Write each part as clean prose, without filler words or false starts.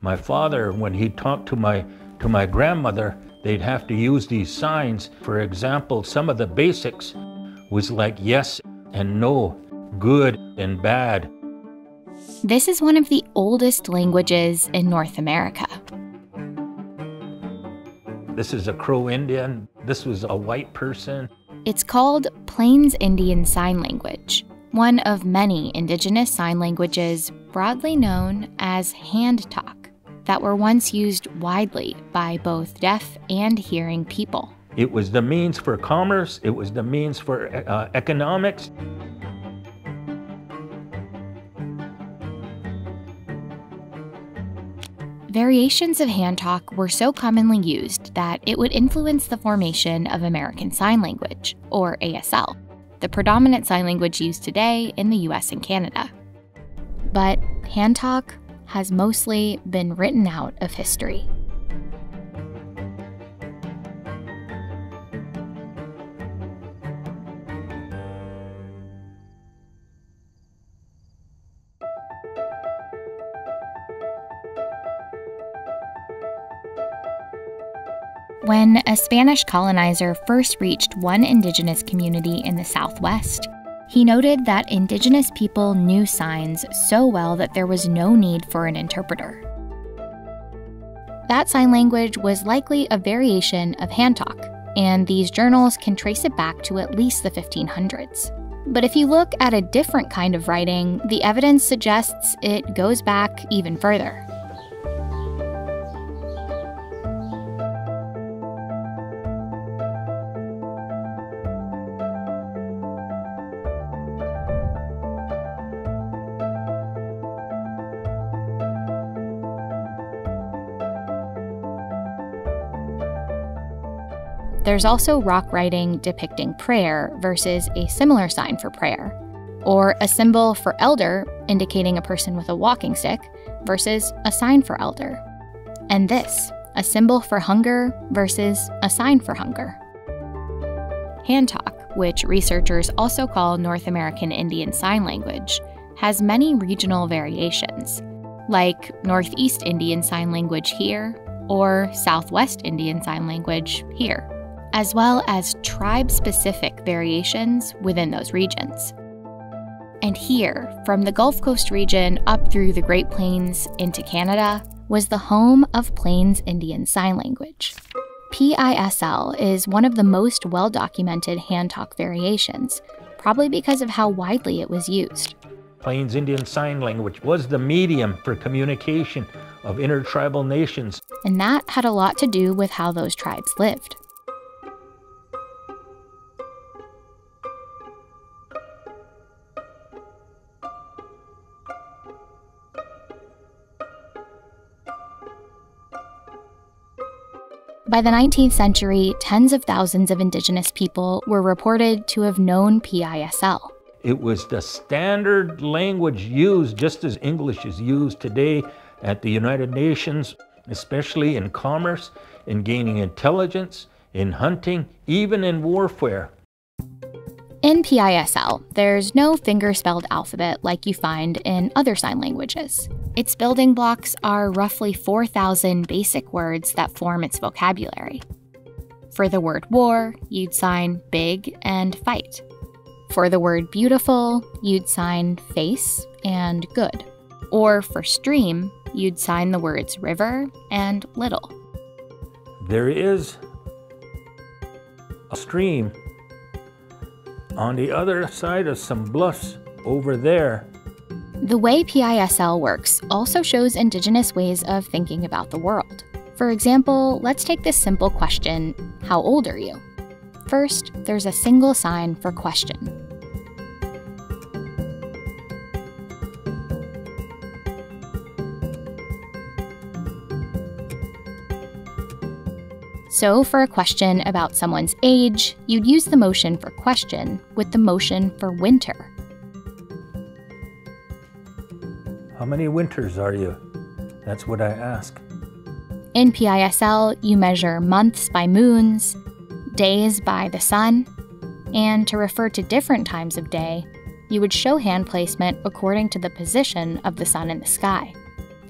My father, when he talked to my grandmother, they'd have to use these signs. For example, some of the basics was like yes and no, good and bad. This is one of the oldest languages in North America. This is a Crow Indian. This was a white person. It's called Plains Indian Sign Language, one of many indigenous sign languages broadly known as hand talk that were once used widely by both deaf and hearing people. It was the means for commerce. It was the means for economics. Variations of hand talk were so commonly used that it would influence the formation of American Sign Language, or ASL, the predominant sign language used today in the US and Canada. But hand talk has mostly been written out of history. When a Spanish colonizer first reached one indigenous community in the Southwest, he noted that indigenous people knew signs so well that there was no need for an interpreter. That sign language was likely a variation of hand talk, and these journals can trace it back to at least the 1500s. But if you look at a different kind of writing, the evidence suggests it goes back even further. There's also rock writing depicting prayer versus a similar sign for prayer, or a symbol for elder indicating a person with a walking stick versus a sign for elder. And this, a symbol for hunger versus a sign for hunger. Hand talk, which researchers also call North American Indian Sign Language, has many regional variations, like Northeast Indian Sign Language here, or Southwest Indian Sign Language here, as well as tribe-specific variations within those regions. And here, from the Gulf Coast region up through the Great Plains into Canada, was the home of Plains Indian Sign Language. PISL is one of the most well-documented hand talk variations, probably because of how widely it was used. Plains Indian Sign Language was the medium for communication of intertribal nations. And that had a lot to do with how those tribes lived. By the 19th century, tens of thousands of indigenous people were reported to have known PISL. It was the standard language used, just as English is used today at the United Nations, especially in commerce, in gaining intelligence, in hunting, even in warfare. In PISL, there's no finger-spelled alphabet like you find in other sign languages. Its building blocks are roughly 4,000 basic words that form its vocabulary. For the word war, you'd sign big and fight. For the word beautiful, you'd sign face and good. Or for stream, you'd sign the words river and little. There is a stream on the other side of some bluffs over there. The way PISL works also shows indigenous ways of thinking about the world. For example, let's take this simple question, how old are you? First, there's a single sign for question. So for a question about someone's age, you'd use the motion for question with the motion for winter. How many winters are you? That's what I ask. In PISL, you measure months by moons, days by the sun, and to refer to different times of day, you would show hand placement according to the position of the sun in the sky.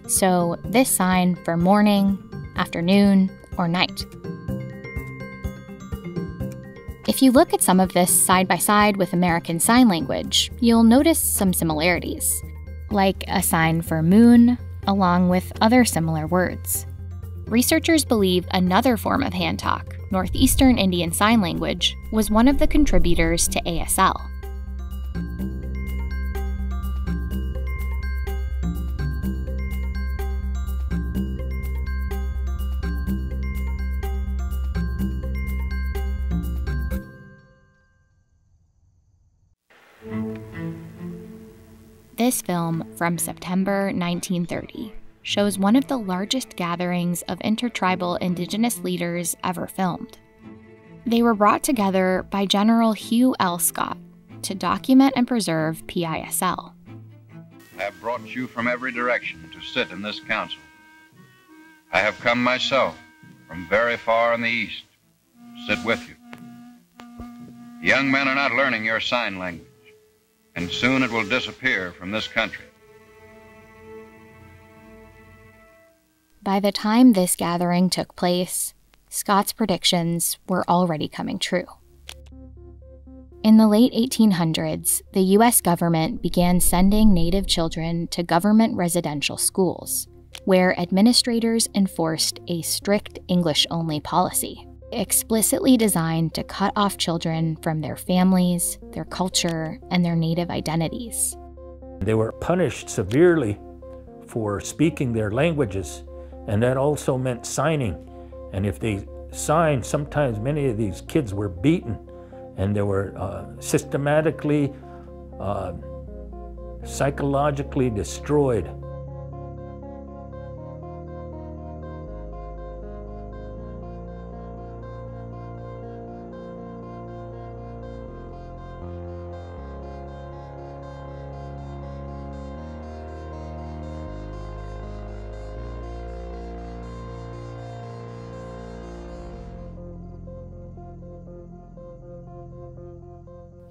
So this sign for morning, afternoon, or night. If you look at some of this side by side with American Sign Language, you'll notice some similarities, like a sign for moon, along with other similar words. Researchers believe another form of hand talk, Northeastern Indian Sign Language, was one of the contributors to ASL. This film from September 1930 shows one of the largest gatherings of intertribal Indigenous leaders ever filmed. They were brought together by General Hugh L. Scott to document and preserve PISL. I have brought you from every direction to sit in this council. I have come myself from very far in the east to sit with you. The young men are not learning your sign language, and soon it will disappear from this country. By the time this gathering took place, Scott's predictions were already coming true. In the late 1800s, the U.S. government began sending Native children to government residential schools, where administrators enforced a strict English-only policy, explicitly designed to cut off children from their families, their culture, and their Native identities. They were punished severely for speaking their languages, and that also meant signing. And if they signed, sometimes many of these kids were beaten, and they were systematically, psychologically destroyed.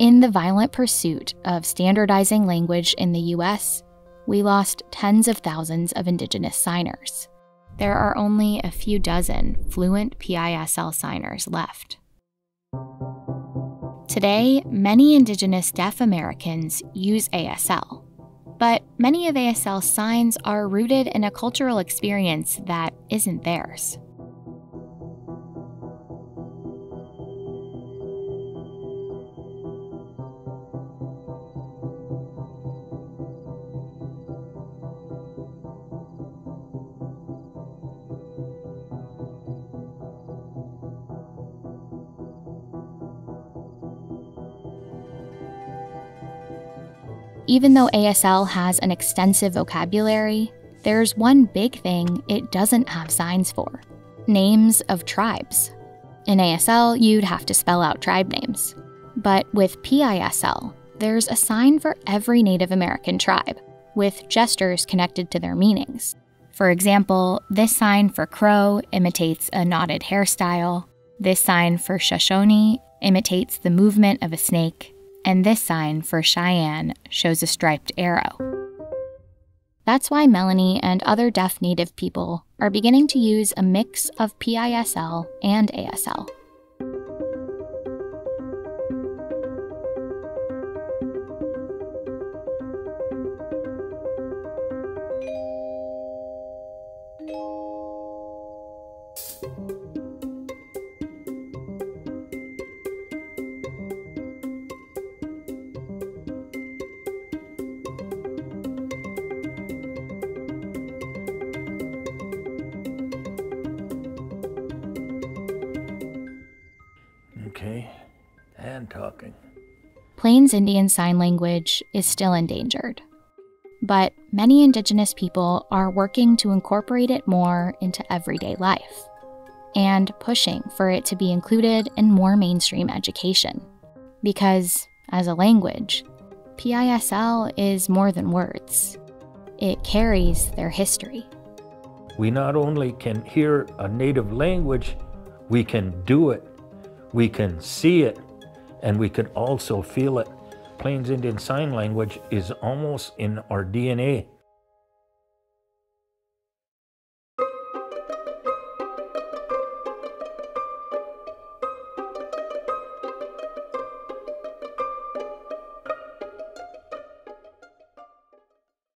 In the violent pursuit of standardizing language in the U.S., we lost tens of thousands of Indigenous signers. There are only a few dozen fluent PISL signers left. Today, many Indigenous deaf Americans use ASL, but many of ASL's signs are rooted in a cultural experience that isn't theirs. Even though ASL has an extensive vocabulary, there's one big thing it doesn't have signs for: names of tribes. In ASL, you'd have to spell out tribe names. But with PISL, there's a sign for every Native American tribe, with gestures connected to their meanings. For example, this sign for Crow imitates a knotted hairstyle, this sign for Shoshone imitates the movement of a snake, and this sign for Cheyenne shows a striped arrow. That's why Melanie and other deaf Native people are beginning to use a mix of PISL and ASL. Okay, hand talking. Plains Indian Sign Language is still endangered, but many Indigenous people are working to incorporate it more into everyday life and pushing for it to be included in more mainstream education. Because, as a language, PISL is more than words. It carries their history. We not only can hear a native language, we can do it, we can see it, and we can also feel it. Plains Indian Sign Language is almost in our DNA.